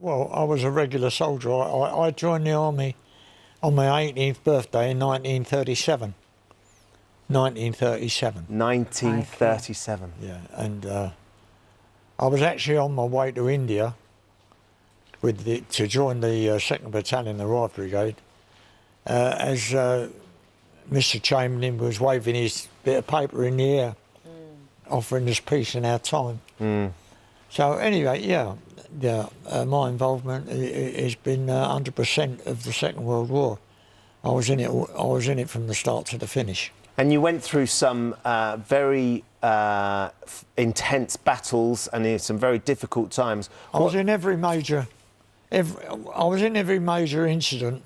Well, I was a regular soldier. I joined the army on my 18th birthday in 1937. 1937. 1937. Yeah, and I was actually on my way to India to join the 2nd Battalion, the Rifle Brigade, as Mr. Chamberlain was waving his bit of paper in the air, offering us peace in our time. So anyway, my involvement has been 100% of the Second World War. I was in it from the start to the finish. And you went through some very intense battles and some very difficult times. I was in every major incident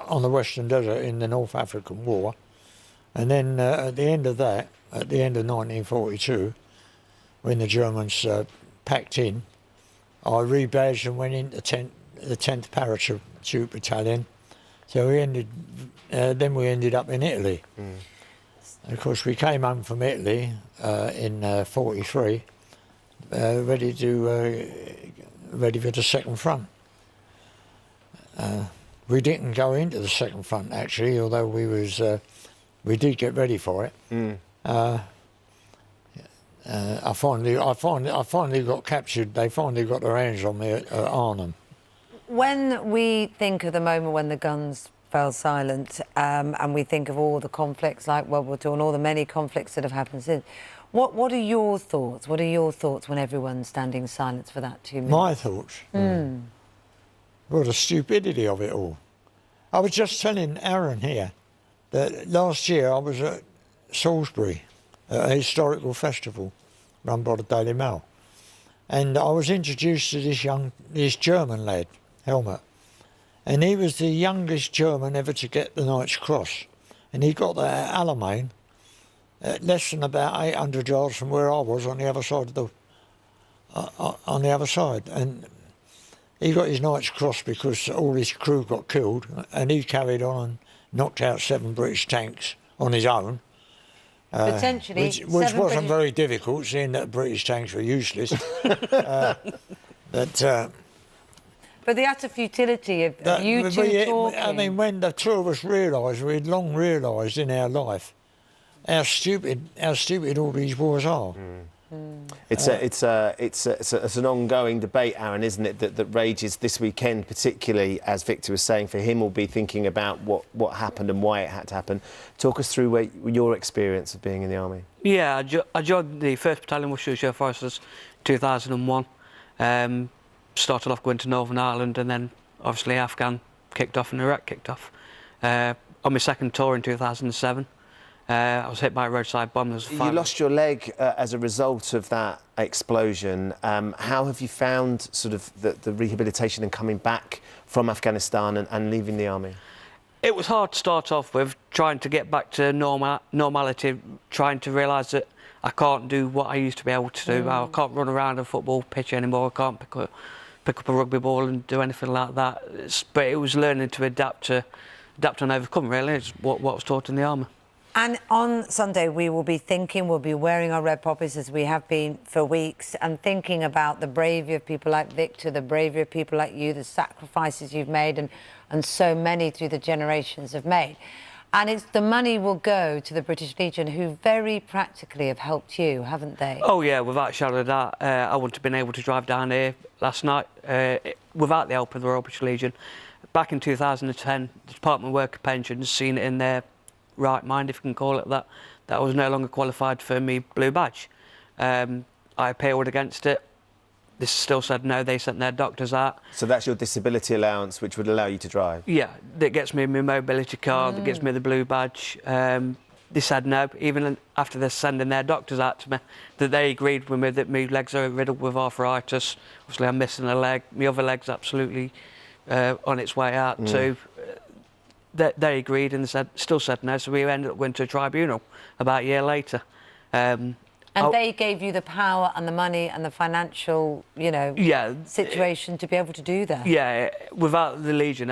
on the Western Desert in the North African War, and then at the end of that, at the end of 1942, when the Germans packed in, I rebadged and went into the 10th Parachute Battalion. So then we ended up in Italy. And of course, we came home from Italy in '43, ready for the second front. We didn't go into the second front actually, although we did get ready for it. I finally got captured. They finally got their hands on me at Arnhem. When we think of the moment when the guns fell silent, and we think of all the conflicts like World War II and all the many conflicts that have happened since, what are your thoughts? What are your thoughts when everyone's standing silent for that 2 minutes? My thoughts? Well, the stupidity of it all. I was just telling Aron here that last year I was at Salisbury at a historical festival run by the Daily Mail, and I was introduced to this German lad, Helmut, and he was the youngest German ever to get the Knight's Cross, and he got that at Alamein, less than about 800 yards from where I was on the other side and he got his Knight's Cross because all his crew got killed, and he carried on and knocked out 7 British tanks on his own. Potentially, which wasn't very difficult, seeing that British tanks were useless. But the utter futility of you two talking. I mean, when the two of us realised, we'd long realised in our life how stupid all these wars are. It's an ongoing debate, Aron, isn't it, that rages this weekend, particularly, as Victor was saying, for him will be thinking about what happened and why it had to happen. Talk us through your experience of being in the army. Yeah, I joined the 1st Battalion Worcestershire Foresters 2001. Started off going to Northern Ireland, and then obviously Afghan kicked off and Iraq kicked off. On my second tour in 2007, I was hit by a roadside bomb. You lost your leg as a result of that explosion. How have you found sort of the rehabilitation and coming back from Afghanistan and leaving the army? It was hard to start off with, trying to get back to normality, trying to realise that I can't do what I used to be able to do. I can't run around a football pitch anymore. I can't pick up a rugby ball and do anything like that. But it was learning to adapt and overcome, really. It's what was taught in the army. And on Sunday, we'll be wearing our red poppies as we have been for weeks, and thinking about the bravery of people like Victor, the bravery of people like you, the sacrifices you've made, and so many through the generations have made. And the money will go to the British Legion, who very practically have helped you, haven't they? Oh yeah, without a shadow of a doubt. I wouldn't have been able to drive down here last night without the help of the Royal British Legion. Back in 2010, the Department of Work and Pensions seen it in their right mind, if you can call it that I was no longer qualified for me blue badge. I appealed against it. This still said no. They sent their doctors out. So that's your disability allowance, which would allow you to drive? Yeah, that gets me my mobility card, that gets me the blue badge. They said no, even after they're sending their doctors out to me, that they agreed with me that my legs are riddled with arthritis. Obviously, I'm missing a leg. My other leg's absolutely on its way out too. They agreed and still said no, so we ended up going to a tribunal about a year later. And they gave you the power and the money and the financial, situation to be able to do that? Yeah, without the Legion,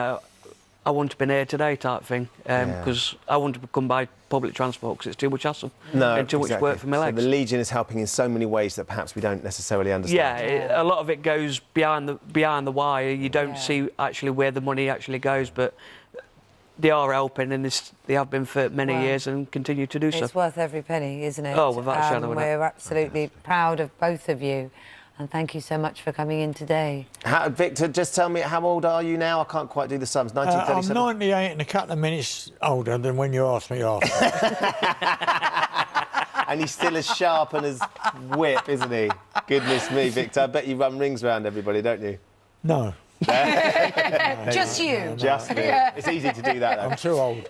I wouldn't have been here today type thing, because I wouldn't have come by public transport because it's too much hassle and too much work for my legs. So the Legion is helping in so many ways that perhaps we don't necessarily understand. Yeah, a lot of it goes behind the wire. You don't see actually where the money actually goes, but they are helping, and they have been for many years and continue to do so. It's worth every penny, isn't it? Oh, without a shadow of a doubt. We're absolutely proud of both of you. And thank you so much for coming in today. Victor, just tell me, how old are you now? I can't quite do the sums. 1937? I'm 98 and a couple of minutes older than when you asked me after. And he's still as sharp and as whip, isn't he? Goodness me, Victor. I bet you run rings around everybody, don't you? No. Just you. Just me. It's easy to do that, though. I'm too old.